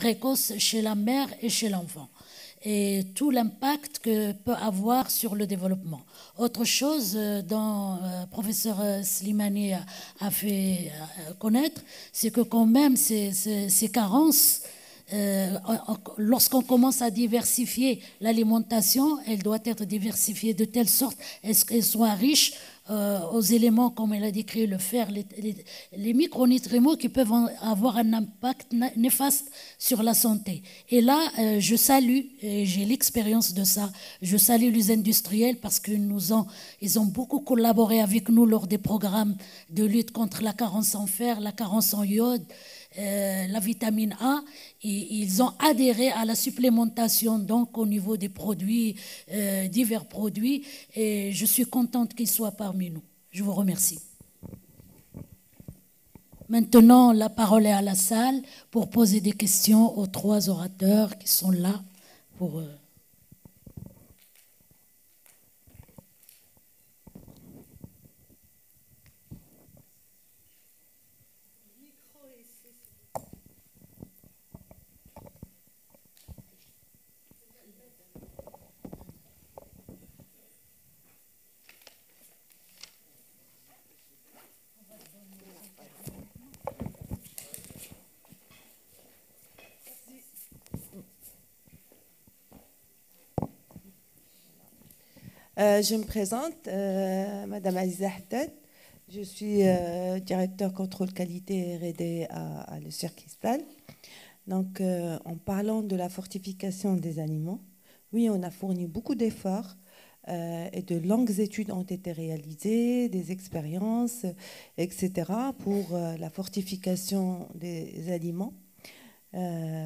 précoce chez la mère et chez l'enfant, et tout l'impact que peut avoir sur le développement. Autre chose dont professeur Slimani a fait connaître, c'est que quand même ces carences, lorsqu'on commence à diversifier l'alimentation, elle doit être diversifiée de telle sorte qu'elle soit riche aux éléments, comme elle a décrit, le fer, les micronutriments qui peuvent avoir un impact néfaste sur la santé. Et là, je salue, et j'ai l'expérience de ça, je salue les industriels parce qu'ils ont beaucoup collaboré avec nous lors des programmes de lutte contre la carence en fer, la carence en iode, la vitamine A, et ils ont adhéré à la supplémentation donc au niveau des produits, divers produits, et je suis contente qu'ils soient parmi nous. Je vous remercie. Maintenant, la parole est à la salle pour poser des questions aux trois orateurs qui sont là pour... Je me présente, Madame Aziza Haddad. Je suis directeur contrôle qualité R&D à le Cirquistal. Donc, en parlant de la fortification des aliments, oui, on a fourni beaucoup d'efforts et de longues études ont été réalisées, des expériences, etc., pour la fortification des aliments.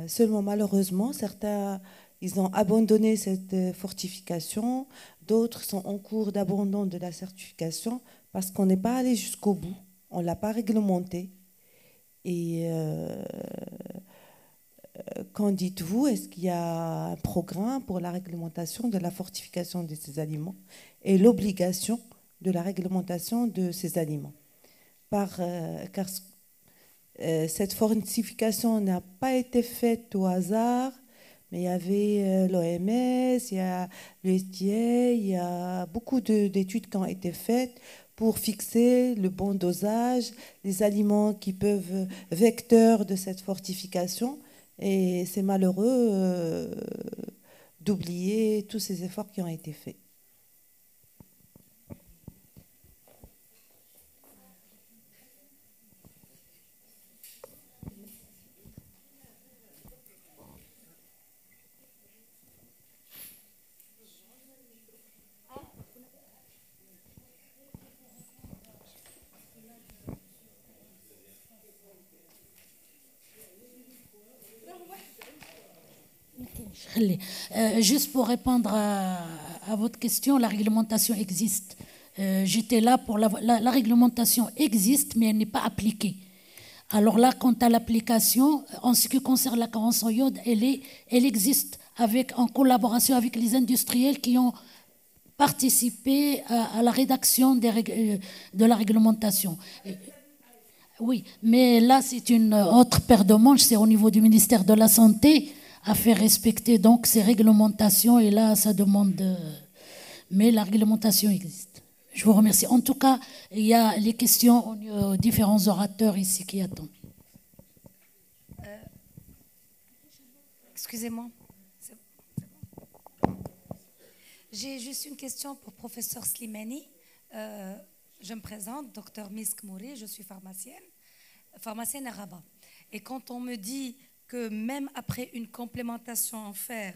Seulement, malheureusement, certains, ils ont abandonné cette fortification. D'autres sont en cours d'abandon de la certification parce qu'on n'est pas allé jusqu'au bout. On ne l'a pas réglementé. Et qu'en dites-vous? Est-ce qu'il y a un programme pour la réglementation de la fortification de ces aliments et l'obligation de la réglementation de ces aliments? Car cette fortification n'a pas été faite au hasard, mais il y avait l'OMS, il y a l'USDA, il y a beaucoup d'études qui ont été faites pour fixer le bon dosage, les aliments qui peuvent vecteurs de cette fortification. Et c'est malheureux d'oublier tous ces efforts qui ont été faits. Juste pour répondre à votre question, la réglementation existe. J'étais là pour la réglementation existe, mais elle n'est pas appliquée. Alors là, quant à l'application, en ce qui concerne la carence en iode, elle existe en collaboration avec les industriels qui ont participé à la rédaction de la réglementation. Oui, mais là, c'est une autre paire de manches, c'est au niveau du ministère de la Santé à faire respecter donc ces réglementations, et là, ça demande... mais la réglementation existe. Je vous remercie. En tout cas, il y a les questions aux différents orateurs ici qui attendent. Excusez-moi. J'ai juste une question pour professeur Slimani. Je me présente, docteur Misk Mouri, je suis pharmacienne à Rabat. Et quand on me dit que même après une complémentation en fer,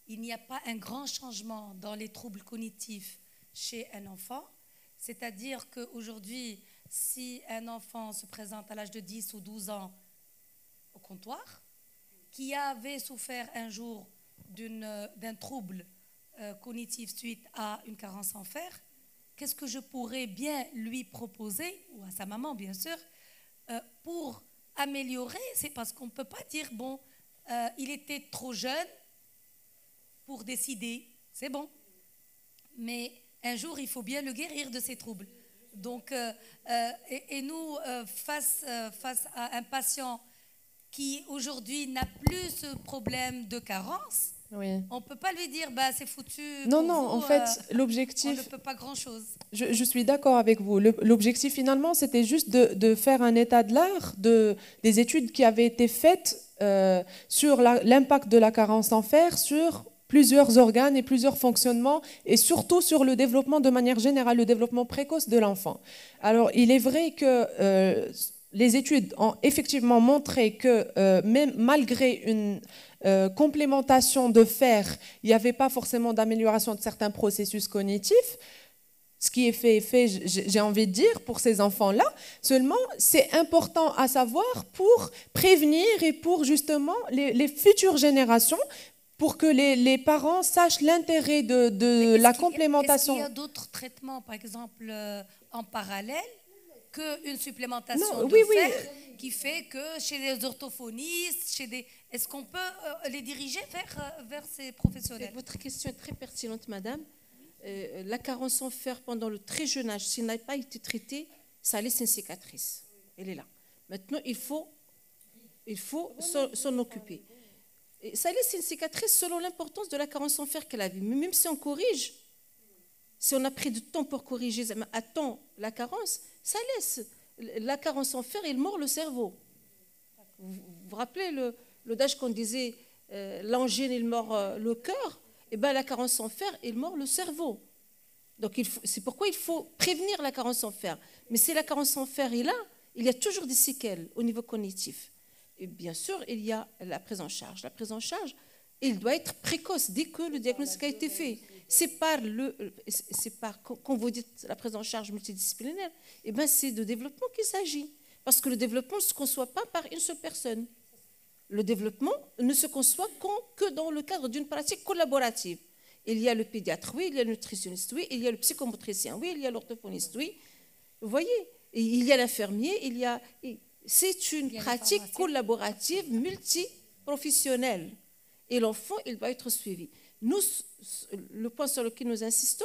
il n'y a pas un grand changement dans les troubles cognitifs chez un enfant, c'est-à-dire qu'aujourd'hui, si un enfant se présente à l'âge de 10 ou 12 ans au comptoir, qui avait souffert un jour d'un trouble cognitif suite à une carence en fer, qu'est-ce que je pourrais bien lui proposer, ou à sa maman bien sûr, pour améliorer? C'est parce qu'on ne peut pas dire, bon, il était trop jeune pour décider, c'est bon. Mais un jour, il faut bien le guérir de ses troubles. Donc, et nous, face à un patient qui aujourd'hui n'a plus ce problème de carence, Oui. on ne peut pas lui dire bah, c'est foutu. Non, pour non, vous, en fait, on l'objectif... ne peut pas grand-chose. Je suis d'accord avec vous. L'objectif, finalement, c'était juste de faire un état de l'art des études qui avaient été faites sur l'impact de la carence en fer sur plusieurs organes et plusieurs fonctionnements, et surtout sur le développement de manière générale, le développement précoce de l'enfant. Alors, il est vrai que les études ont effectivement montré que même malgré une complémentation de fer, il n'y avait pas forcément d'amélioration de certains processus cognitifs. Ce qui est fait, j'ai envie de dire, pour ces enfants-là. Seulement, c'est important à savoir pour prévenir et pour justement les futures générations, pour que les parents sachent l'intérêt de la complémentation. Est-ce qu'il y a d'autres traitements, par exemple, en parallèle qu'une supplémentation de fer qui fait que chez les orthophonistes, est-ce qu'on peut les diriger vers ces professionnels? Votre question est très pertinente, madame. La carence en fer pendant le très jeune âge, s'il n'a pas été traité, ça laisse une cicatrice. Elle est là. Maintenant, il faut s'en occuper. Et ça laisse une cicatrice selon l'importance de la carence en fer qu'elle a vue. Mais même si on corrige, si on a pris du temps pour corriger à temps la carence, ça laisse. La carence en fer, elle mord le cerveau. Vous vous rappelez l'adage qu'on disait l'angine, il mord le cœur? Eh bien, la carence en fer, elle mord le cerveau. Donc, c'est pourquoi il faut prévenir la carence en fer. Mais si la carence en fer est là, il y a toujours des séquelles au niveau cognitif. Et bien sûr, il y a la prise en charge. La prise en charge, il doit être précoce dès que le diagnostic a été fait. C'est par quand vous dites la prise en charge multidisciplinaire, eh bien, c'est de développement qu'il s'agit. Parce que le développement ne se conçoit pas par une seule personne. Le développement ne se conçoit que dans le cadre d'une pratique collaborative. Il y a le pédiatre, oui, il y a le nutritionniste, oui, il y a le psychomotricien, oui, il y a l'orthophoniste, oui. Vous voyez, il y a l'infirmier, c'est une pratique collaborative multiprofessionnelle. Et l'enfant, il doit être suivi. Nous, le point sur lequel nous insistons,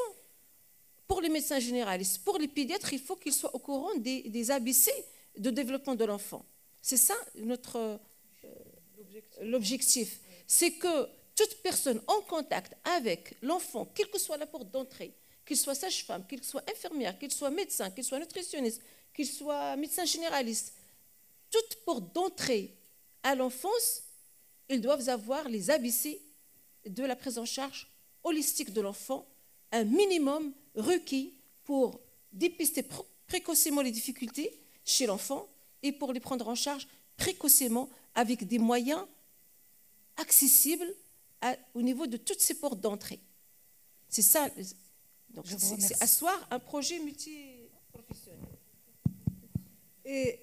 pour les médecins généralistes, pour les pédiatres, il faut qu'ils soient au courant des ABC de développement de l'enfant. C'est ça l'objectif. C'est que toute personne en contact avec l'enfant, quelle que soit la porte d'entrée, qu'il soit sage-femme, qu'il soit infirmière, qu'il soit médecin, qu'il soit nutritionniste, qu'il soit médecin généraliste, toute porte d'entrée à l'enfance, ils doivent avoir les ABC de la prise en charge holistique de l'enfant, un minimum requis pour dépister précocement les difficultés chez l'enfant et pour les prendre en charge précocement avec des moyens accessibles au niveau de toutes ces portes d'entrée. C'est ça. Donc, c'est asseoir un projet multiprofessionnel. Et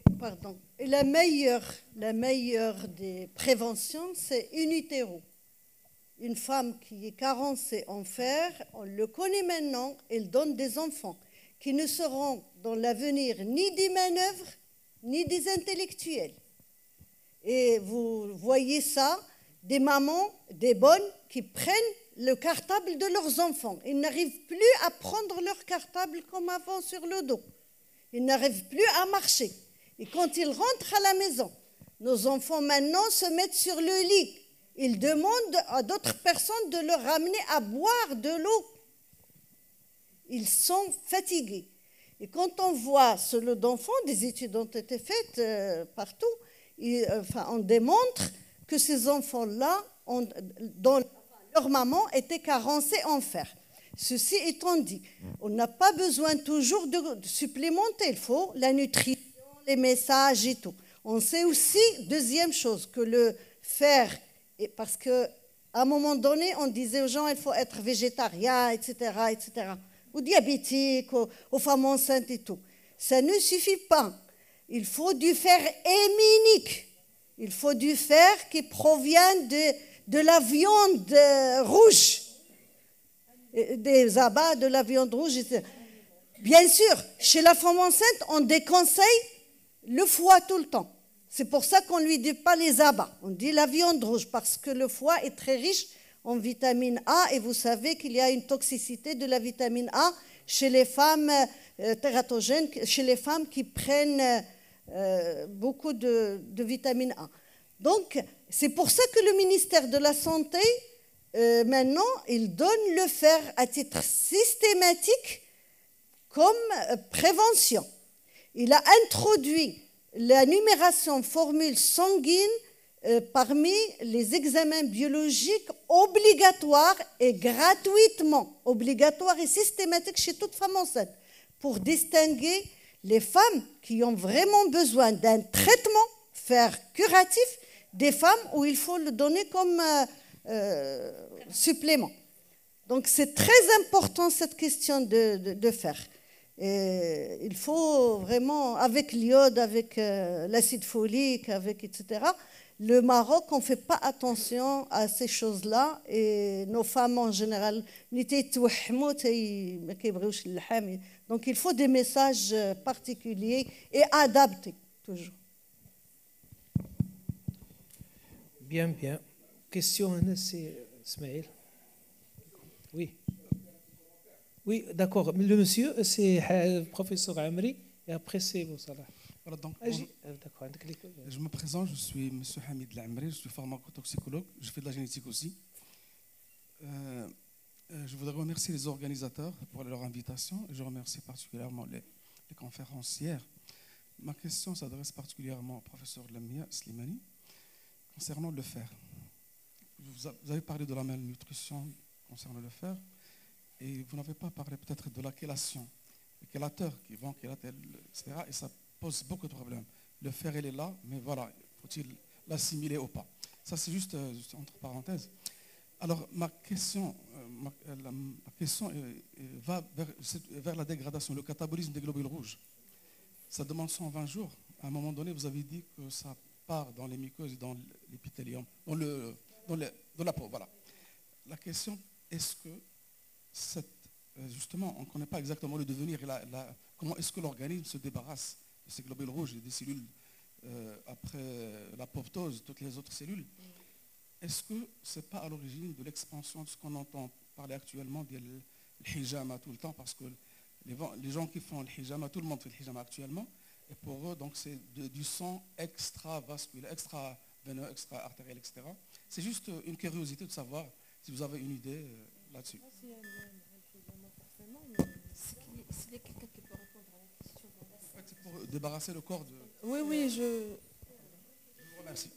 la meilleure des préventions, c'est in utero. Une femme qui est carencée en fer, on le connaît maintenant, elle donne des enfants qui ne seront dans l'avenir ni des manœuvres, ni des intellectuels. Et vous voyez ça, des mamans, des bonnes, qui prennent le cartable de leurs enfants. Ils n'arrivent plus à prendre leur cartable comme avant sur le dos. Ils n'arrivent plus à marcher. Et quand ils rentrent à la maison, nos enfants maintenant se mettent sur le lit. Ils demandent à d'autres personnes de leur ramener à boire de l'eau. Ils sont fatigués. Et quand on voit ce lot d'enfants, des études ont été faites partout, on démontre que ces enfants-là, dont leur maman était carencée en fer. Ceci étant dit, on n'a pas besoin toujours de supplémenter. Il faut la nutrition, les messages et tout. On sait aussi, deuxième chose, que le fer, parce qu'à un moment donné, on disait aux gens il faut être végétarien, etc., etc., ou diabétique, aux femmes enceintes et tout. Ça ne suffit pas. Il faut du fer héminique. Il faut du fer qui provient de la viande rouge, des abats de la viande rouge, etc. Bien sûr, chez la femme enceinte, on déconseille le foie tout le temps. C'est pour ça qu'on ne lui dit pas les abats. On dit la viande rouge parce que le foie est très riche en vitamine A et vous savez qu'il y a une toxicité de la vitamine A chez les femmes tératogènes, chez les femmes qui prennent beaucoup de vitamine A. Donc, c'est pour ça que le ministère de la Santé, maintenant, il donne le fer à titre systématique comme prévention. Il a introduit la numération formule sanguine parmi les examens biologiques obligatoires et gratuitement, obligatoires et systématiques chez toute femme enceinte, pour distinguer les femmes qui ont vraiment besoin d'un traitement fer curatif des femmes où il faut le donner comme supplément. Donc c'est très important cette question de fer. Et il faut vraiment, avec l'iode, avec l'acide folique, avec etc. Le Maroc, on ne fait pas attention à ces choses-là et nos femmes en général, donc il faut des messages particuliers et adaptés toujours. Bien, bien. Question, c'est Ismaël. Oui. Oui, d'accord. Le monsieur, c'est le professeur Amri, et après c'est vous, Salah. Voilà, donc, d'accord. Je me présente, je suis M. Hamid Lamri, je suis pharmacotoxicologue, je fais de la génétique aussi. Je voudrais remercier les organisateurs pour leur invitation et je remercie particulièrement les conférencières. Ma question s'adresse particulièrement au professeur Lamia Slimani concernant le fer. Vous avez parlé de la malnutrition concernant le fer et vous n'avez pas parlé peut-être de la chélation, le chélateur qui vend chélatel, etc. Et ça pose beaucoup de problèmes. Le fer, il est là, mais voilà, faut-il l'assimiler ou pas? Ça, c'est juste entre parenthèses. Alors, ma question va vers la dégradation, le catabolisme des globules rouges. Ça demande 120 jours. À un moment donné, vous avez dit que ça part dans les muqueuses et dans l'épithélium, dans la peau. Voilà. La question, est-ce que justement, on ne connaît pas exactement le devenir et comment est-ce que l'organisme se débarrasse de ces globules rouges et des cellules après l'apoptose, toutes les autres cellules? Est-ce que ce n'est pas à l'origine de l'expansion de ce qu'on entend parler actuellement de l'hijama tout le temps? Parce que les gens qui font le hijama, tout le monde fait le hijama actuellement, et pour eux, donc c'est du sang extravasculaire, extraveineux, extra-artériel, etc. C'est juste une curiosité de savoir si vous avez une idée là-dessus. S'il y a quelqu'un qui peut répondre à la question. En fait, c'est pour débarrasser le corps de... Oui, je vous remercie.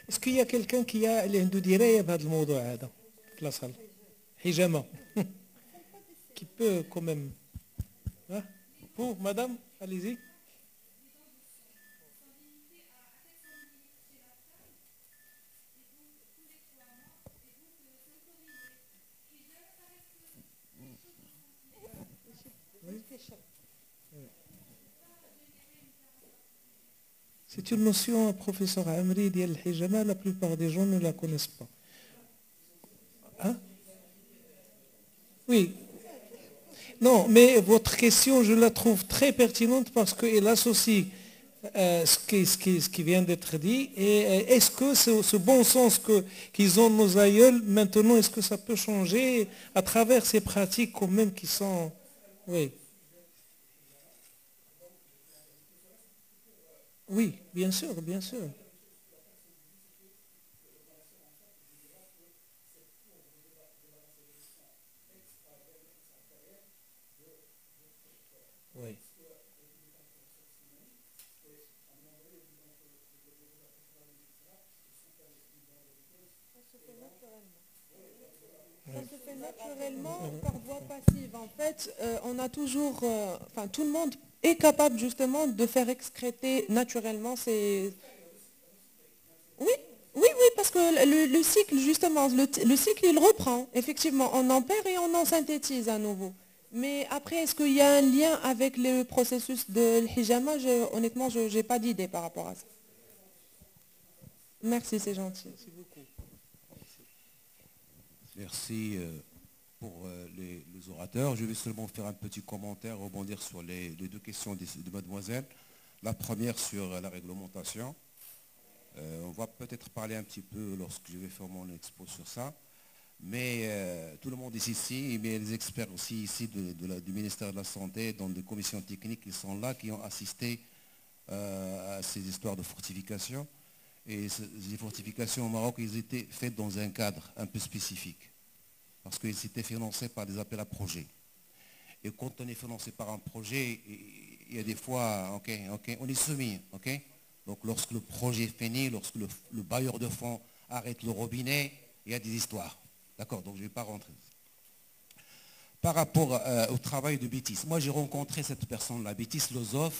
Est-ce qu'il y a quelqu'un qui a اللي عنده درايه بهذا الموضوع هذا في لاصال حجامه qui peut quand même pour madame allez-y. C'est une notion, professeur Amri, ديال الحجامة, la plupart des gens ne la connaissent pas. Hein? Oui. Non, mais votre question, je la trouve très pertinente parce qu'elle associe ce qui vient d'être dit. Et est-ce que ce bon sens qu'ils ont nos aïeuls, maintenant, est-ce que ça peut changer à travers ces pratiques quand même qui sont... Oui. Oui, bien sûr, bien sûr. Oui. Ça se fait naturellement par voie passive. En fait, on a toujours, enfin tout le monde est capable justement de faire excréter naturellement ces... Oui, parce que le cycle, justement, le cycle, il reprend. Effectivement, on en perd et on en synthétise à nouveau. Mais après, est-ce qu'il y a un lien avec le processus de l'hijama? Honnêtement, je n'ai pas d'idée par rapport à ça. Merci, c'est gentil. Merci beaucoup. Merci pour les orateurs. Je vais seulement faire un petit commentaire, rebondir sur les deux questions de mademoiselle. La première sur la réglementation. On va peut-être parler un petit peu lorsque je vais faire mon expo sur ça. Mais tout le monde est ici, mais les experts aussi ici du ministère de la Santé, dans des commissions techniques qui sont là, qui ont assisté à ces histoires de fortification. Et les fortifications au Maroc, ils étaient faites dans un cadre un peu spécifique. Parce qu'ils étaient financés par des appels à projets. Et quand on est financé par un projet, il y a des fois, on est soumis. Donc lorsque le projet est fini, lorsque le bailleur de fonds arrête le robinet, il y a des histoires. D'accord, donc je ne vais pas rentrer. Par rapport au travail de Bétis, moi j'ai rencontré cette personne-là, Bétis Lozov,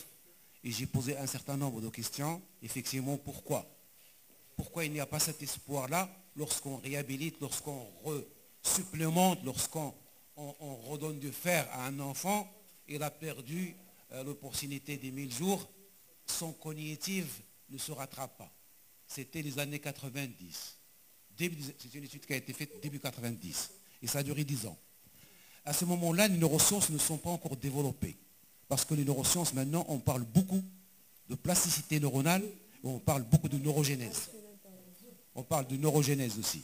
et j'ai posé un certain nombre de questions. Effectivement, pourquoi? Pourquoi il n'y a pas cet espoir-là lorsqu'on réhabilite, lorsqu'on supplémente, lorsqu'on redonne du fer à un enfant, il a perdu l'opportunité des 1000 jours, son cognitive ne se rattrape pas. C'était les années 90. C'est une étude qui a été faite début 90. Et ça a duré 10 ans. À ce moment-là, les neurosciences ne sont pas encore développées. Parce que les neurosciences, maintenant, on parle beaucoup de plasticité neuronale, et on parle beaucoup de neurogénèse. On parle de neurogénèse aussi.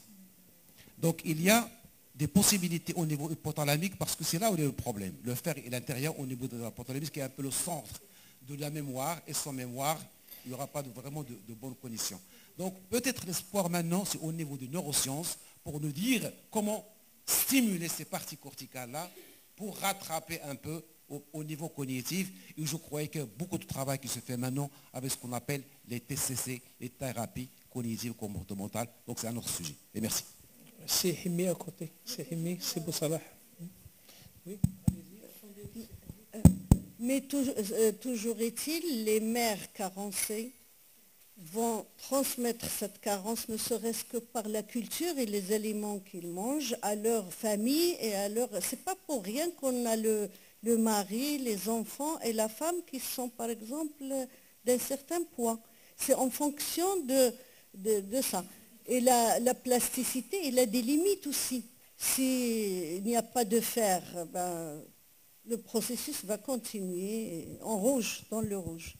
Donc, il y a des possibilités au niveau hypothalamique, parce que c'est là où il y a le problème. Le fer est l'intérieur au niveau de l'hypothalamique, qui est un peu le centre de la mémoire, et sans mémoire, il n'y aura pas vraiment de bonnes conditions. Donc, peut-être l'espoir maintenant, c'est au niveau des neurosciences, pour nous dire comment stimuler ces parties corticales-là pour rattraper un peu au niveau cognitif. Et je crois qu'il y a beaucoup de travail qui se fait maintenant avec ce qu'on appelle les TCC, les thérapies cognitives comportementales. Donc c'est un autre sujet. Et merci. C'est Himi à côté. C'est Himi, c'est Boussalah. Oui. Mais toujours est-il, les mères carencées vont transmettre cette carence, ne serait-ce que par la culture et les aliments qu'ils mangent, à leur famille et à leur... C'est pas pour rien qu'on a le mari, les enfants et la femme qui sont, par exemple, d'un certain poids. C'est en fonction de ça. Et la plasticité, il a des limites aussi. S'il n'y a pas de fer, ben, le processus va continuer en rouge, dans le rouge.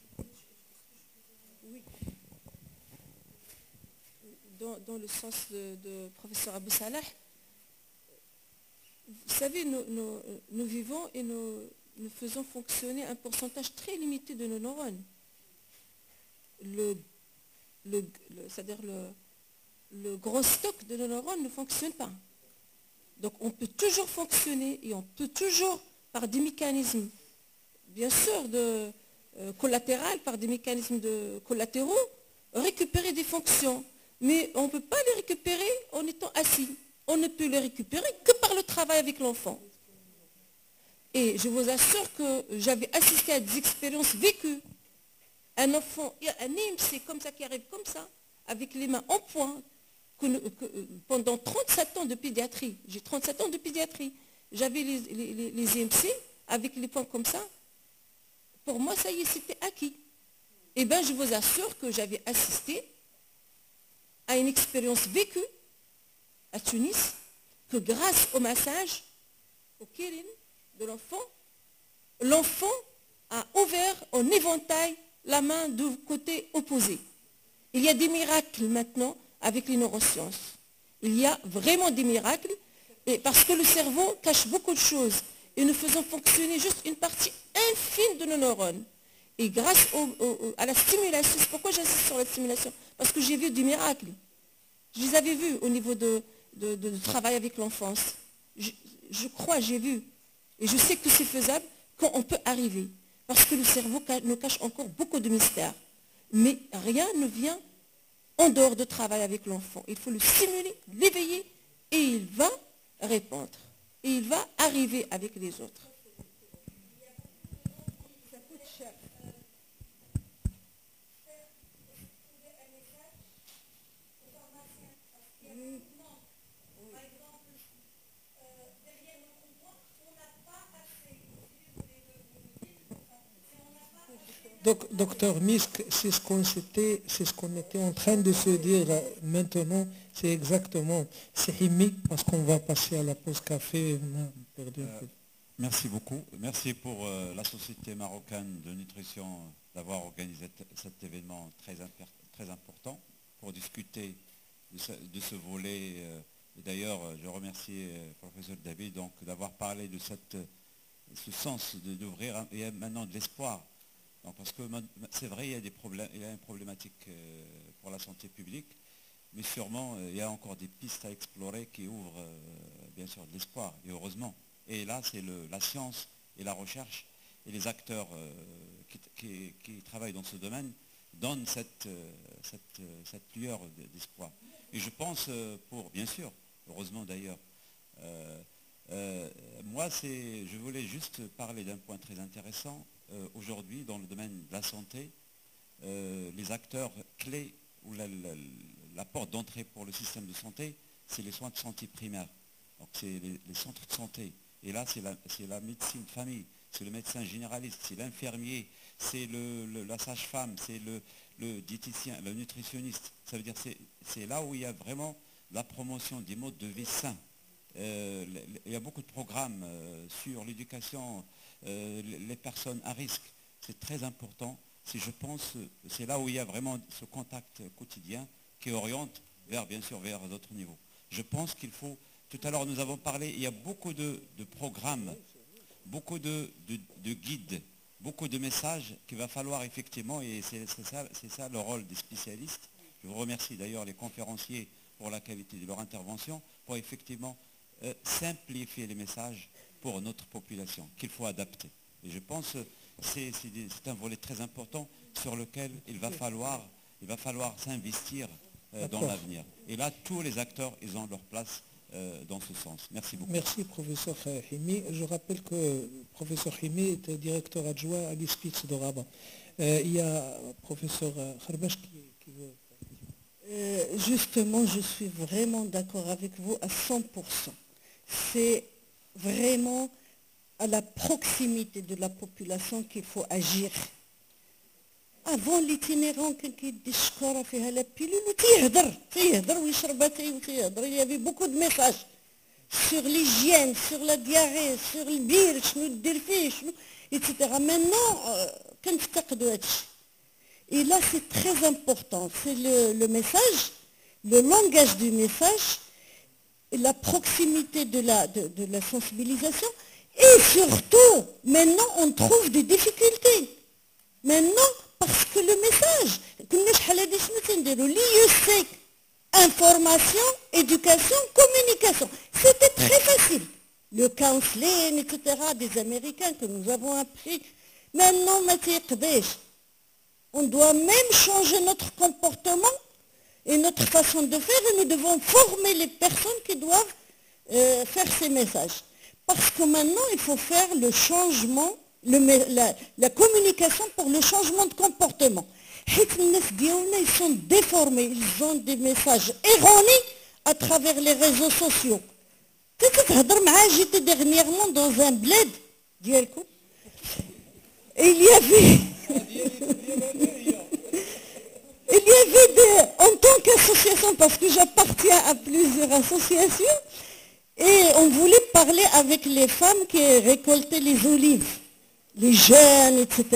Dans le sens de professeur Abou Salah, vous savez, nous vivons et nous faisons fonctionner un pourcentage très limité de nos neurones. C'est-à-dire le gros stock de nos neurones ne fonctionne pas. Donc on peut toujours fonctionner et on peut toujours, par des mécanismes, bien sûr, collatéraux, par des mécanismes collatéraux, récupérer des fonctions. Mais on ne peut pas les récupérer en étant assis. On ne peut les récupérer que par le travail avec l'enfant. Et je vous assure que j'avais assisté à des expériences vécues. Un enfant, un IMC comme ça qui arrive comme ça, avec les mains en point, pendant 37 ans de pédiatrie. J'ai 37 ans de pédiatrie. J'avais les IMC avec les points comme ça. Pour moi, ça y est, c'était acquis. Eh bien, je vous assure que j'avais assisté à une expérience vécue à Tunis, que grâce au massage, au kérim de l'enfant a ouvert en éventail la main du côté opposé. Il y a des miracles maintenant avec les neurosciences. Il y a vraiment des miracles, et parce que le cerveau cache beaucoup de choses, et nous faisons fonctionner juste une partie infime de nos neurones. Et grâce à la stimulation, c'est pourquoi j'insiste sur la stimulation, parce que j'ai vu du miracle. Je les avais vus au niveau de travail avec l'enfance. Je crois, j'ai vu. Et je sais que c'est faisable quand on peut arriver. Parce que le cerveau nous cache encore beaucoup de mystères. Mais rien ne vient en dehors de travail avec l'enfant. Il faut le stimuler, l'éveiller, et il va répondre. Et il va arriver avec les autres. Docteur Misk, c'est ce qu'on était en train de se dire maintenant, c'est exactement, c'est Himi, parce qu'on va passer à la pause café. On a perdu un peu. Merci beaucoup. Merci pour la Société marocaine de nutrition d'avoir organisé cet événement très important pour discuter de ce volet. Et d'ailleurs, je remercie le professeur David d'avoir parlé de ce sens d'ouvrir, et maintenant de l'espoir Donc, parce que c'est vrai, il y a des problèmes, il y a une problématique pour la santé publique, mais sûrement il y a encore des pistes à explorer qui ouvrent bien sûr de l'espoir, et heureusement. Et là, c'est la science et la recherche et les acteurs qui travaillent dans ce domaine donnent cette lueur d'espoir. Et je pense bien sûr, heureusement d'ailleurs, moi je voulais juste parler d'un point très intéressant. Aujourd'hui, dans le domaine de la santé, les acteurs clés ou la porte d'entrée pour le système de santé, c'est les soins de santé primaires. Donc c'est les centres de santé. Et là, c'est la médecine de famille, c'est le médecin généraliste, c'est l'infirmier, c'est la sage-femme, c'est le diététicien, le nutritionniste. Ça veut dire c'est là où il y a vraiment la promotion des modes de vie sains. Il y a beaucoup de programmes sur l'éducation, les personnes à risque. C'est très important. Je pense c'est là où il y a vraiment ce contact quotidien qui oriente bien sûr vers d'autres niveaux. Je pense qu'il faut, tout à l'heure nous avons parlé, il y a beaucoup de programmes, beaucoup de guides, beaucoup de messages qu'il va falloir effectivement, et c'est ça le rôle des spécialistes. Je vous remercie d'ailleurs les conférenciers pour la qualité de leur intervention, pour effectivement simplifier les messages pour notre population, qu'il faut adapter. Et je pense que c'est un volet très important sur lequel il va falloir s'investir dans l'avenir. Et là, tous les acteurs, ils ont leur place dans ce sens. Merci beaucoup. Merci, professeur Himi. Je rappelle que le professeur Himi était directeur adjoint à l'ISPITS de Rabat. Il y a professeur Kharbash qui veut... Justement, je suis vraiment d'accord avec vous à 100%. C'est vraiment à la proximité de la population qu'il faut agir. Avant l'itinérant, il y avait beaucoup de messages sur l'hygiène, sur la diarrhée, sur le bir, etc. Maintenant, et là c'est très important, c'est le message, le langage du message, la proximité de la sensibilisation, et surtout, maintenant on trouve des difficultés. Maintenant, parce que le message, l'IEC, information, éducation, communication, c'était très facile. Le counseling, etc., des Américains que nous avons appris. Maintenant, on doit même changer notre comportement et notre façon de faire, et nous devons former les personnes qui doivent faire ces messages. Parce que maintenant, il faut faire le changement, la communication pour le changement de comportement. Ils sont déformés, ils ont des messages erronés à travers les réseaux sociaux. J'étais dernièrement dans un bled, et il y avait en tant qu'association, parce que j'appartiens à plusieurs associations, et on voulait parler avec les femmes qui récoltaient les olives, les jeunes, etc.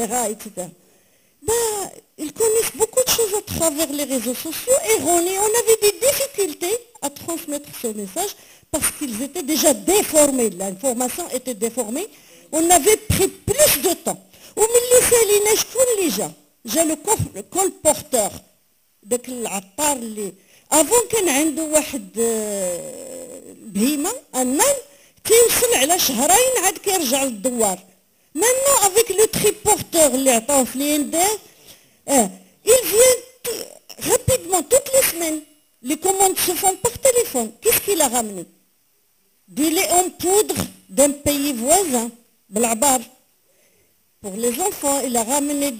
Ils connaissent beaucoup de choses à travers les réseaux sociaux erronés. On avait des difficultés à transmettre ce message parce qu'ils étaient déjà déformés. L'information était déformée. On avait pris plus de temps. J'ai le colporteur. Avant كان عنده واحد بهيمة النان كيوصل على شهرين عاد كيرجع للدوار. Maintenant avec le triporteur اللي عطاوه في l'INDF, il vient rapidement toutes les semaines. Les commandes se font par téléphone. Qu'est-ce qu'il a ramené? Du lait en poudre d'un pays voisin, Bla'bar. Pour les enfants, il a ramené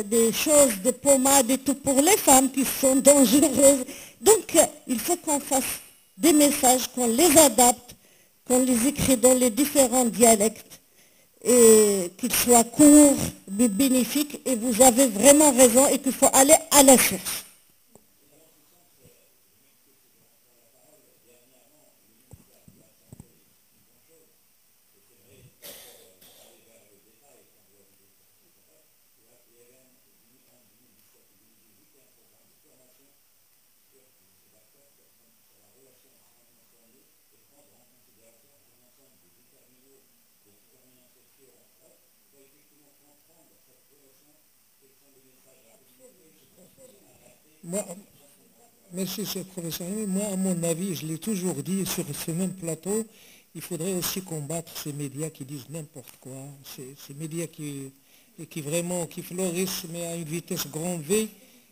des choses, des pommades et tout pour les femmes qui sont dangereuses. Donc, il faut qu'on fasse des messages, qu'on les adapte, qu'on les écrit dans les différents dialectes et qu'ils soient courts, mais bénéfiques. Et vous avez vraiment raison et qu'il faut aller à la source. Moi, merci, c'est professeur. Moi, à mon avis, je l'ai toujours dit sur ce même plateau, il faudrait aussi combattre ces médias qui disent n'importe quoi. Ces médias qui vraiment, qui fleurissent, mais à une vitesse grand V,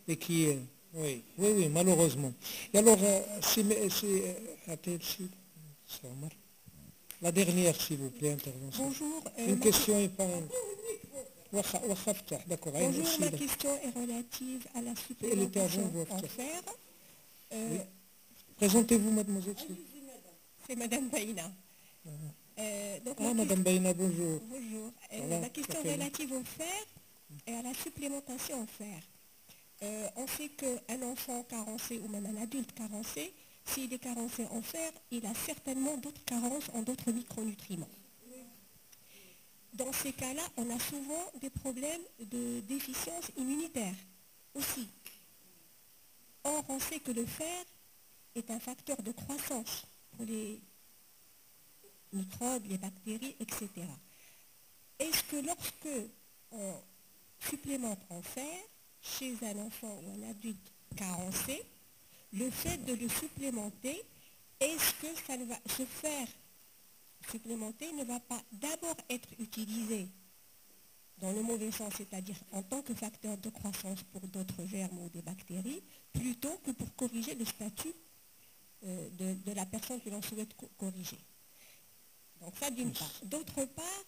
et qui... oui, malheureusement. Et alors, la dernière, s'il vous plaît, intervention. Bonjour. Une question et pas... D'accord. Bonjour, ma question est relative à la supplémentation en fer. Oui. Présentez-vous, mademoiselle. C'est Madame Baïna. Madame Baïna, bonjour. Bonjour. La question relative au fer et à la supplémentation en fer. On sait qu'un enfant carencé ou même un adulte carencé, s'il est carencé en fer, il a certainement d'autres carences en d'autres micronutriments. Dans ces cas-là, on a souvent des problèmes de déficience immunitaire aussi. Or, on sait que le fer est un facteur de croissance pour les microbes, les bactéries, etc. Est-ce que lorsque on supplémente en fer chez un enfant ou un adulte carencé, le fait de le supplémenter, est-ce que ce fer supplémenté ne va pas d'abord être utilisé dans le mauvais sens, c'est-à-dire en tant que facteur de croissance pour d'autres germes ou des bactéries, plutôt que pour corriger le statut de la personne que l'on souhaite corriger. Donc ça d'une part. D'autre part,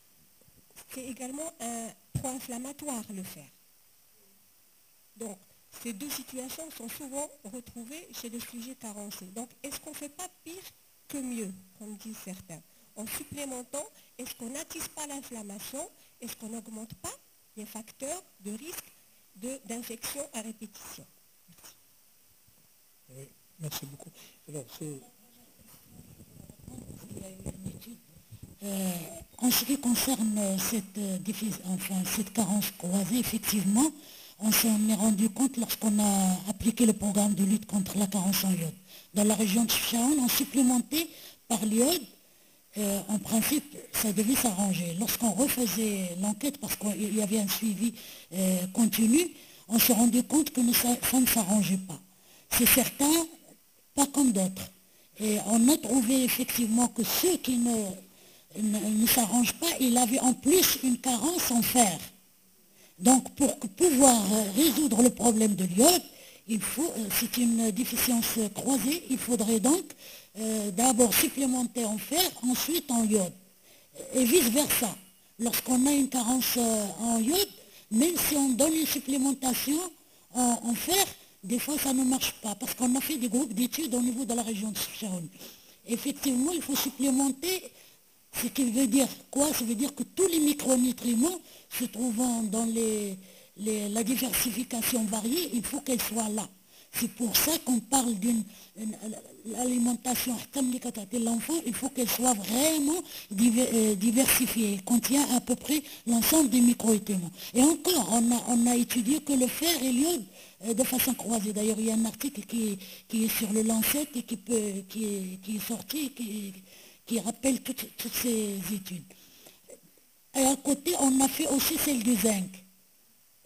c'est également un pro-inflammatoire, le fer. Donc ces deux situations sont souvent retrouvées chez le sujet carencé. Donc est-ce qu'on ne fait pas pire que mieux, comme disent certains? En supplémentant, est-ce qu'on n'attise pas l'inflammation? Est-ce qu'on n'augmente pas les facteurs de risque d'infection à répétition? Merci. Oui, merci beaucoup. Alors, en ce qui concerne cette carence croisée, effectivement, on s'en est rendu compte lorsqu'on a appliqué le programme de lutte contre la carence en iode. Dans la région de Chefchaouen, on supplémentait par l'iode. En principe, ça devait s'arranger. Lorsqu'on refaisait l'enquête, parce qu'il y avait un suivi continu, on s'est rendu compte que ça ne s'arrangeait pas. C'est certain, pas comme d'autres. Et on a trouvé effectivement que ceux qui ne s'arrangent pas, ils avaient en plus une carence en fer. Donc pour pouvoir résoudre le problème de l'iode, c'est une déficience croisée, il faudrait donc d'abord supplémenter en fer, ensuite en iode. Et vice-versa. Lorsqu'on a une carence en iode, même si on donne une supplémentation en fer, des fois ça ne marche pas, parce qu'on a fait des groupes d'études au niveau de la région de Chefchaouen. Effectivement, il faut supplémenter, ce qui veut dire quoi? Ça veut dire que tous les micronutriments se trouvant dans la diversification variée, il faut qu'elle soit là. C'est pour ça qu'on parle d'une alimentation de l'enfant, il faut qu'elle soit vraiment diversifiée, contient à peu près l'ensemble des micronutriments. Et encore, on a étudié que le fer et l'iode de façon croisée. D'ailleurs, il y a un article qui est sur le Lancet et qui est sorti, qui rappelle toutes ces études. Et à côté, on a fait aussi celle du zinc,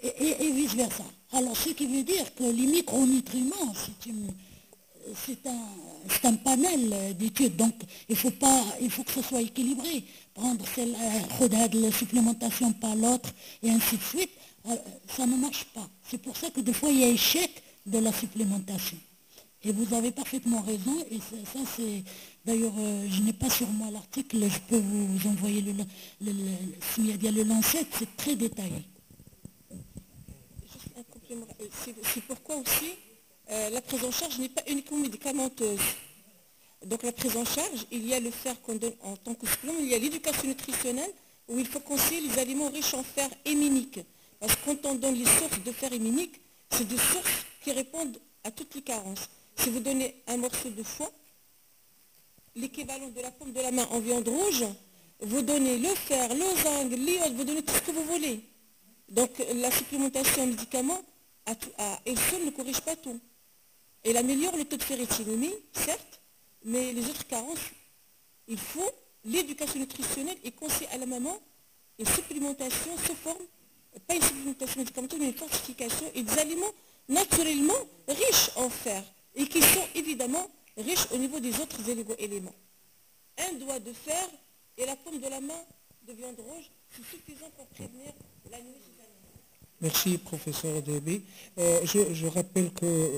et vice-versa. Alors, ce qui veut dire que les micronutriments, c'est un panel d'études. Donc, il faut que ce soit équilibré. Prendre la supplémentation par l'autre, et ainsi de suite, ça ne marche pas. C'est pour ça que des fois, il y a échec de la supplémentation. Et vous avez parfaitement raison. Et ça, c'est... D'ailleurs, je n'ai pas sur moi l'article, je peux vous envoyer s'il y a le Lancet, c'est très détaillé. Juste un complément. C'est pourquoi aussi la prise en charge n'est pas uniquement médicamenteuse. Donc la prise en charge, il y a le fer qu'on donne en tant que supplément, il y a l'éducation nutritionnelle où il faut conseiller les aliments riches en fer héminique. Parce que quand on donne les sources de fer héminique, c'est des sources qui répondent à toutes les carences. Si vous donnez un morceau de foie, l'équivalent de la paume de la main en viande rouge, vous donnez le fer, le zinc, l'iode, vous donnez tout ce que vous voulez. Donc la supplémentation en médicaments, elle seule ne corrige pas tout. Elle améliore le taux de ferritinémie, certes, mais les autres carences, il faut l'éducation nutritionnelle et conseil à la maman, et supplémentation sous forme, pas une supplémentation médicamenteuse, mais une fortification et des aliments naturellement riches en fer et qui sont évidemment riches au niveau des autres éléments. Un doigt de fer et la paume de la main de viande rouge, c'est suffisant pour prévenir l'anémie chez un enfant. Merci, professeur Déby. Je rappelle que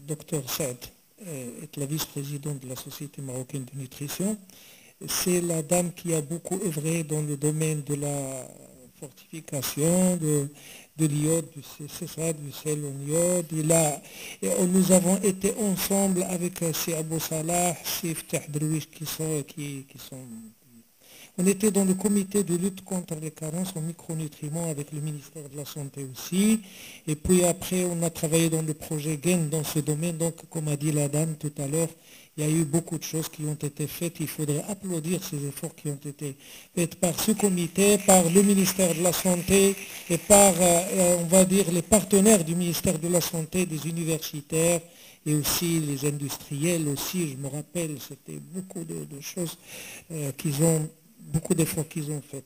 Dr Saad est la vice-présidente de la Société marocaine de nutrition. C'est la dame qui a beaucoup œuvré dans le domaine de la fortification, de l'iode, c'est ça, du sel en iode. Nous avons été ensemble avec C. Abou Salah, C. Ftah Drouish qui sont... On était dans le comité de lutte contre les carences en micronutriments avec le ministère de la Santé aussi. Et puis après, on a travaillé dans le projet GAIN dans ce domaine. Donc, comme a dit la dame tout à l'heure, il y a eu beaucoup de choses qui ont été faites. Il faudrait applaudir ces efforts qui ont été faits par ce comité, par le ministère de la Santé et par, on va dire, les partenaires du ministère de la Santé, des universitaires et aussi les industriels aussi. Je me rappelle, c'était beaucoup de choses beaucoup d'efforts qu'ils ont fait.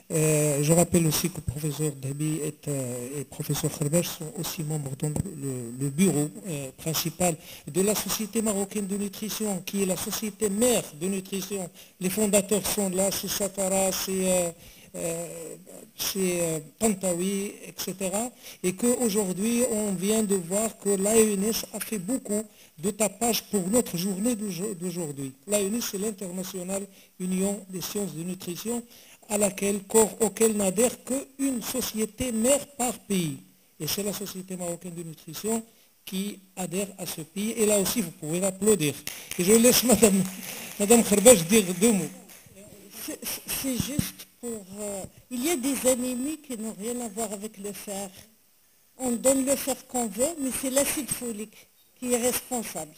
Je rappelle aussi que le professeur Déby et le professeur Kharbache sont aussi membres dans le bureau principal de la Société marocaine de nutrition, qui est la société mère de nutrition. Les fondateurs sont là, c'est Satara, c'est Tantawi, etc. Et qu'aujourd'hui, on vient de voir que l'AENS a fait beaucoup de tapage pour notre journée d'aujourd'hui. L'AENS, c'est l'Internationale Union des sciences de nutrition, auquel n'adhère qu'une société mère par pays. Et c'est la Société marocaine de nutrition qui adhère à ce pays. Et là aussi, vous pouvez l'applaudir. Et je laisse Madame Kharbache dire deux mots. C'est juste pour... il y a des anémies qui n'ont rien à voir avec le fer. On donne le fer qu'on veut, mais c'est l'acide folique qui est responsable.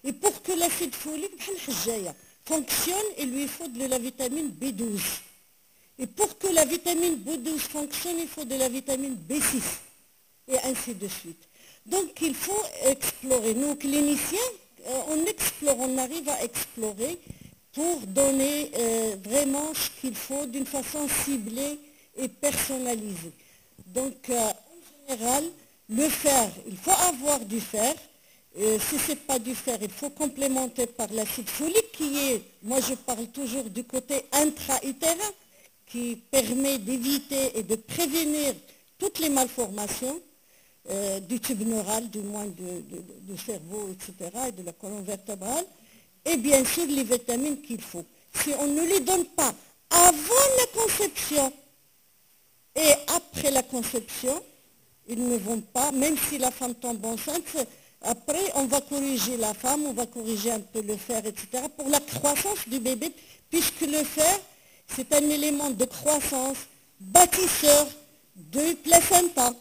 Et pour que l'acide folique fonctionne, il lui faut de la vitamine B12. Et pour que la vitamine B12 fonctionne, il faut de la vitamine B6. Et ainsi de suite. Donc il faut explorer. Nous, cliniciens, on explore, on arrive à explorer pour donner vraiment ce qu'il faut d'une façon ciblée et personnalisée. Donc, en général, le fer, il faut avoir du fer. Si ce n'est pas du fer, il faut complémenter par l'acide folique qui est, moi je parle toujours du côté intra-utérin, qui permet d'éviter et de prévenir toutes les malformations du tube neural, du moins du cerveau, etc., et de la colonne vertébrale. Et bien sûr, les vitamines qu'il faut. Si on ne les donne pas avant la conception et après la conception, ils ne vont pas, même si la femme tombe enceinte, après on va corriger la femme, on va corriger un peu le fer, etc., pour la croissance du bébé, puisque le fer, c'est un élément de croissance, bâtisseur de placenta,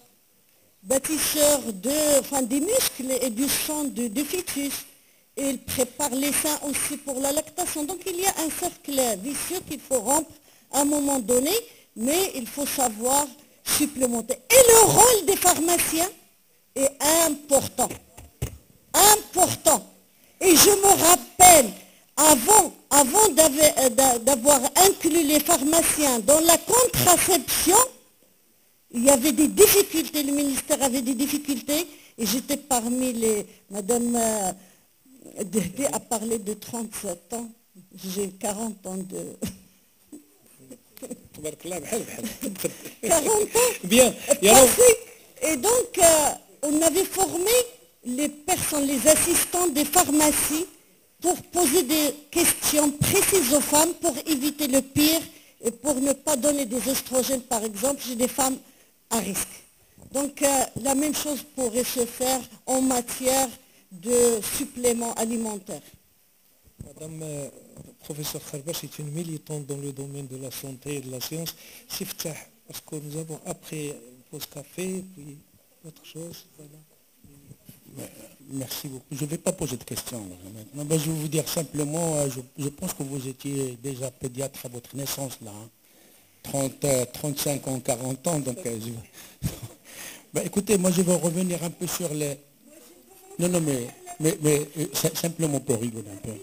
bâtisseur des muscles et du sang du fœtus. Et il prépare les seins aussi pour la lactation. Donc il y a un cercle vicieux qu'il faut rompre à un moment donné, mais il faut savoir supplémenter. Et le rôle des pharmaciens est important. Important. Et je me rappelle, avant d'avoir inclus les pharmaciens dans la contraception, il y avait des difficultés, le ministère avait des difficultés, et j'étais parmi les... Madame Déby a parlé de 37 ans, j'ai 40 ans de... 40 ans Bien. Et donc, on avait formé les personnes, les assistants des pharmacies pour poser des questions précises aux femmes pour éviter le pire et pour ne pas donner des oestrogènes, par exemple, chez des femmes à risque. Donc, la même chose pourrait se faire en matière de suppléments alimentaires. Madame professeur Kharbache est une militante dans le domaine de la santé et de la science. Siftah, parce que nous avons après une pause café, puis autre chose. Voilà. Merci beaucoup. Je ne vais pas poser de questions maintenant. Mais je vais vous dire simplement, je pense que vous étiez déjà pédiatre à votre naissance, là. 35 ans, 40 ans. Donc, écoutez, moi je vais revenir un peu sur les... Non, mais simplement pour rigoler un peu.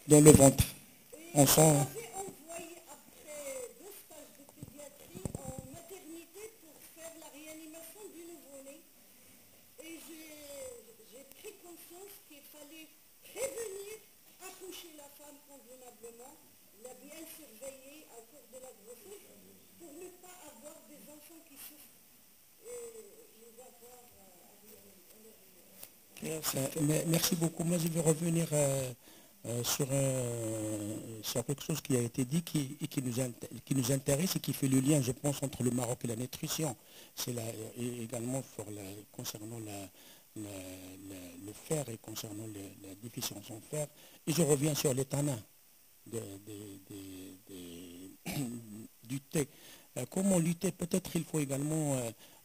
Dans le ventre. On sent... coucher la femme convenablement, la bien surveiller au cours de la grossesse pour ne pas avoir des enfants qui souffrent et les avoir Merci beaucoup. Moi, je vais revenir sur quelque chose qui a été dit qui nous intéresse et qui fait le lien, je pense, entre le Maroc et la nutrition. C'est également concernant le fer et concernant la déficience en fer. Et je reviens sur les tanins du thé. Comment lutter? Peut-être il faut également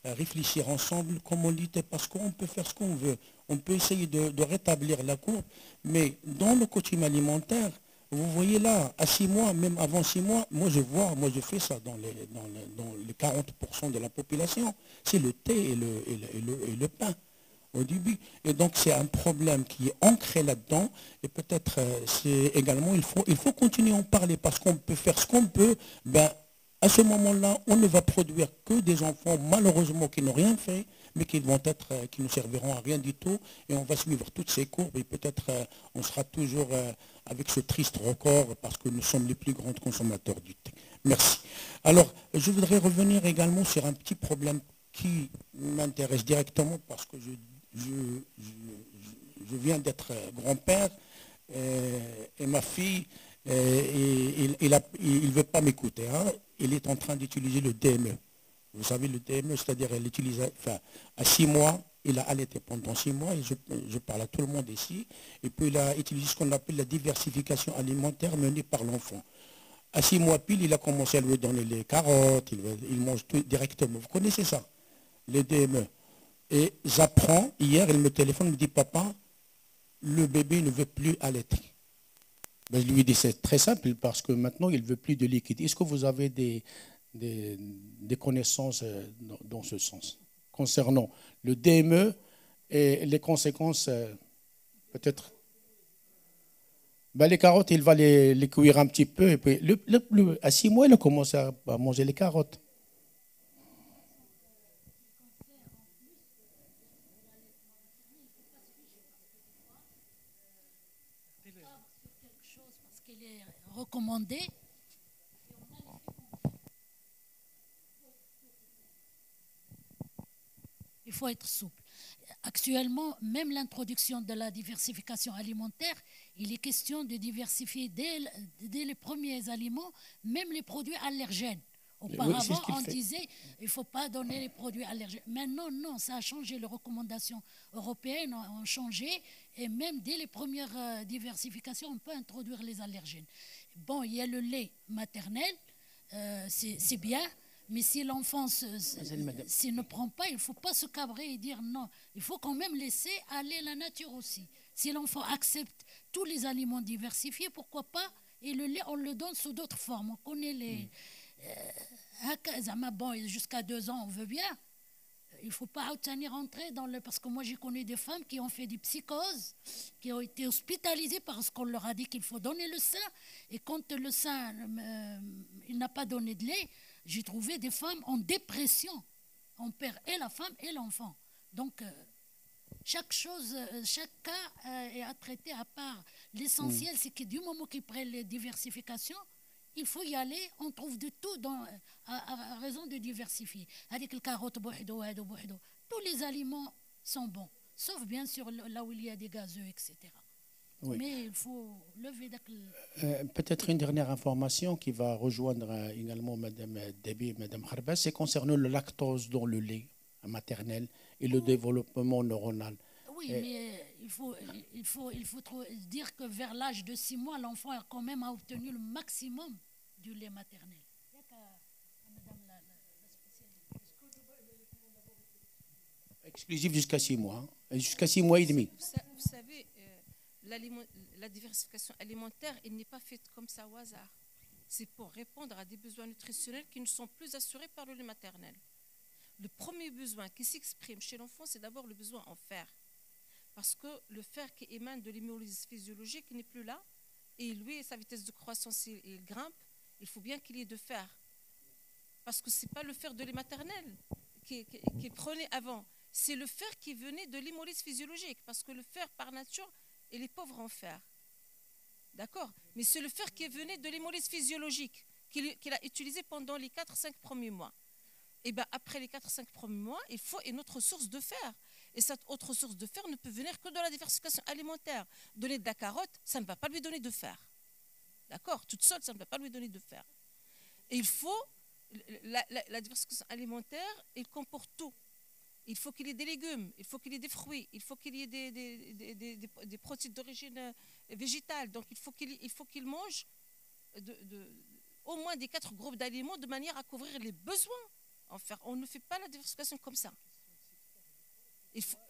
réfléchir ensemble comment lutter, parce qu'on peut faire ce qu'on veut. On peut essayer de rétablir la courbe, mais dans le coutume alimentaire, vous voyez là, à 6 mois, même avant 6 mois, moi je fais ça dans les 40% de la population, c'est le thé et le pain au début. Et donc c'est un problème qui est ancré là-dedans, et peut-être c'est également, il faut continuer à en parler, parce qu'on peut faire ce qu'on peut, à ce moment-là, on ne va produire que des enfants, malheureusement, qui n'ont rien fait, mais qui ne serviront à rien du tout, et on va suivre toutes ces courbes, et peut-être on sera toujours avec ce triste record, parce que nous sommes les plus grands consommateurs du thé. Merci. Alors, je voudrais revenir également sur un petit problème qui m'intéresse directement, parce que je viens d'être grand-père, et ma fille, il ne veut pas m'écouter, hein. Il est en train d'utiliser le DME. Vous savez, le DME, c'est-à-dire à 6 mois, il a allaité pendant 6 mois, et je parle à tout le monde ici, et puis il a utilisé ce qu'on appelle la diversification alimentaire menée par l'enfant. À 6 mois pile, il a commencé à lui donner les carottes, il mange tout directement. Vous connaissez ça, le DME. Et j'apprends, hier, il me téléphone, il me dit, papa, le bébé ne veut plus allaiter. Je lui dis, c'est très simple, parce que maintenant, il ne veut plus de liquide. Est-ce que vous avez des connaissances dans ce sens, concernant le DME et les conséquences, peut-être? Les carottes, il va les cuire un petit peu, et puis à 6 mois, il a commencé à manger les carottes. Recommandé. Il faut être souple. Actuellement, même l'introduction de la diversification alimentaire, il est question de diversifier dès les premiers aliments, même les produits allergènes. Auparavant, on disait il ne faut pas donner les produits allergènes. Maintenant, non, ça a changé. Les recommandations européennes ont changé. Et même dès les premières diversifications, on peut introduire les allergènes. Bon, il y a le lait maternel, c'est bien. Mais si l'enfant s'il ne prend pas, il ne faut pas se cabrer et dire non. Il faut quand même laisser aller la nature aussi. Si l'enfant accepte tous les aliments diversifiés, pourquoi pas? Et le lait, on le donne sous d'autres formes. On connaît les... bon, jusqu'à 2 ans, on veut bien. Il ne faut pas rentrer dans le... Parce que moi, j'ai connu des femmes qui ont fait des psychoses, qui ont été hospitalisées parce qu'on leur a dit qu'il faut donner le sein. Et quand le sein, il n'a pas donné de lait, j'ai trouvé des femmes en dépression. On perd et la femme et l'enfant. Donc, chaque cas est à traiter à part. L'essentiel, c'est que du moment qu'ils prennent les diversifications, il faut y aller, on trouve de tout à raison de diversifier. Avec le carotte, tous les aliments sont bons, sauf bien sûr là où il y a des gazeux, etc. Oui. Mais il faut lever peut-être une dernière information qui va rejoindre également Mme Debbie et Mme Harbas, c'est concernant le lactose dans le lait maternel et le développement neuronal. Oui, mais il faut dire que vers l'âge de 6 mois, l'enfant a quand même obtenu le maximum du lait maternel. Exclusif jusqu'à 6 mois, jusqu'à 6 mois et demi. Vous savez, la diversification alimentaire, elle n'est pas faite comme ça au hasard. C'est pour répondre à des besoins nutritionnels qui ne sont plus assurés par le lait maternel. Le premier besoin qui s'exprime chez l'enfant, c'est d'abord le besoin en fer. Parce que le fer qui émane de l'hémolyse physiologique n'est plus là. Et lui, sa vitesse de croissance, il grimpe. Il faut bien qu'il y ait de fer. Parce que ce n'est pas le fer de lait maternel qu'il prenait avant. C'est le fer qui venait de l'hémolyse physiologique. Parce que le fer, par nature, il est pauvre en fer. D'accord? Mais c'est le fer qui venait de l'hémolyse physiologique qu'il a utilisé pendant les 4-5 premiers mois. Et bien après les 4-5 premiers mois, il faut une autre source de fer. Et cette autre source de fer ne peut venir que de la diversification alimentaire. Donner de la carotte, ça ne va pas lui donner de fer. D'accord? Toute seule, ça ne va pas lui donner de fer. Et il faut, la diversification alimentaire, il comporte tout. Il faut qu'il y ait des légumes, il faut qu'il y ait des fruits, il faut qu'il y ait des protéines d'origine végétale. Donc il faut qu'il mange au moins des 4 groupes d'aliments de manière à couvrir les besoins. Enfin, on ne fait pas la diversification comme ça.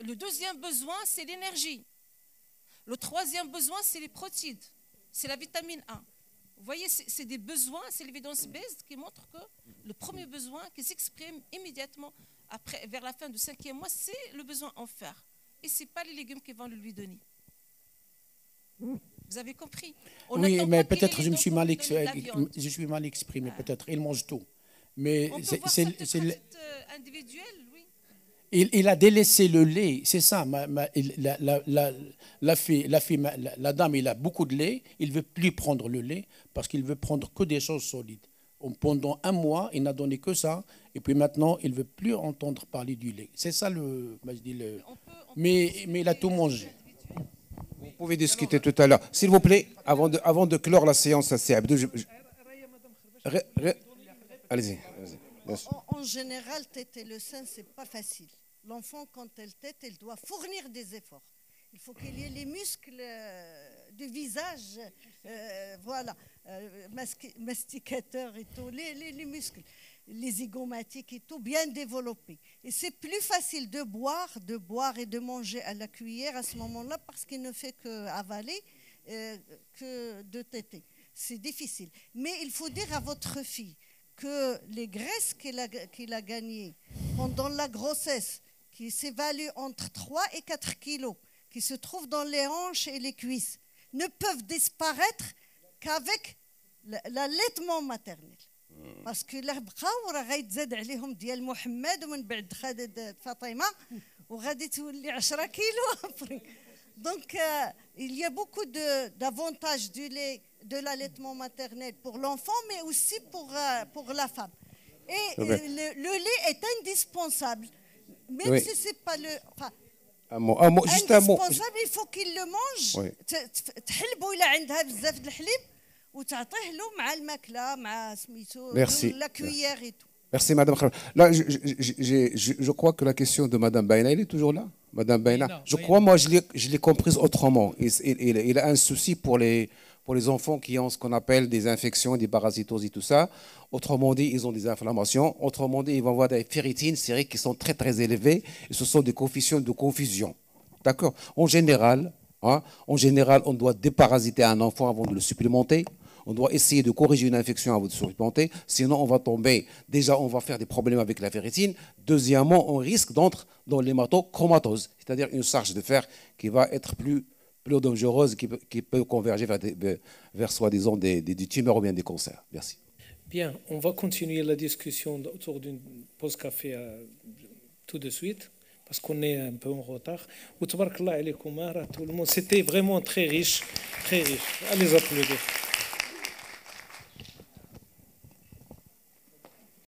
Le deuxième besoin, c'est l'énergie. Le troisième besoin, c'est les protéines. C'est la vitamine A. Vous voyez, c'est des besoins, c'est l'évidence-based qui montre que le premier besoin qui s'exprime immédiatement après, vers la fin du 5e mois, c'est le besoin en fer. Et ce n'est pas les légumes qui vont le lui donner. Vous avez compris? Oui, mais peut-être je suis mal exprimé. Peut-être il mange tout. Mais on peut voir c'est individuel, oui. Il a délaissé le lait, c'est ça. La dame, il a beaucoup de lait, il ne veut plus prendre le lait parce qu'il veut prendre que des choses solides. Pendant 1 mois, il n'a donné que ça, et puis maintenant, il ne veut plus entendre parler du lait. C'est ça mais il a tout mangé. Vous pouvez discuter tout à l'heure. S'il vous plaît, avant de clore la séance, c'est Abdou. Allez-y. En général, téter le sein, ce n'est pas facile. L'enfant, quand elle tète, elle doit fournir des efforts. Il faut qu'il y ait les muscles du visage, voilà, masticateurs et tout, les muscles, les zygomatiques et tout, bien développés. Et c'est plus facile de boire et de manger à la cuillère à ce moment-là parce qu'il ne fait qu'avaler que de téter. C'est difficile. Mais il faut dire à votre fille que les graisses qu'il a gagnées pendant la grossesse, qui s'évaluent entre 3 et 4 kilos, qui se trouvent dans les hanches et les cuisses, ne peuvent disparaître qu'avec l'allaitement maternel. Parce que la بقاو راه غيتزاد عليهم ديال محمد ومن بعد خدت فاطمه وغادي تولي 10 كيلو. Donc il y a beaucoup d'avantages de l'allaitement maternel pour l'enfant, mais aussi pour la femme. Et le lait est indispensable, même si c'est pas le. Enfin, juste un mot. Indispensable, il faut qu'il le mange. تحلبوا إلا عندها بزاف د الحليب وتعطيه له مع الماكله مع سميتو la cuillère et tout. Merci Madame. Là, je crois que la question de Madame Baina, elle est toujours là. Madame Baina, je crois, moi, je l'ai comprise autrement. Il a un souci pour les enfants qui ont ce qu'on appelle des infections, des parasitoses et tout ça. Autrement dit, ils ont des inflammations. Autrement dit, ils vont avoir des ferritines sériques qui sont très, très élevées. Et ce sont des coefficients de confusion. D'accord? En général, on doit déparasiter un enfant avant de le supplémenter. On doit essayer de corriger une infection avant de supplémenter. Sinon, on va tomber. Déjà, on va faire des problèmes avec la ferritine. Deuxièmement, on risque d'entrer dans l'hématochromatose, c'est-à-dire une charge de fer qui va être plus dangereuse, qui peut converger vers soi-disant des tumeurs ou bien des cancers. Merci. Bien, on va continuer la discussion autour d'une pause café tout de suite, parce qu'on est un peu en retard. Ou tabarakallah alaykoum, tout le monde, c'était vraiment très riche, très riche. Allez applaudir.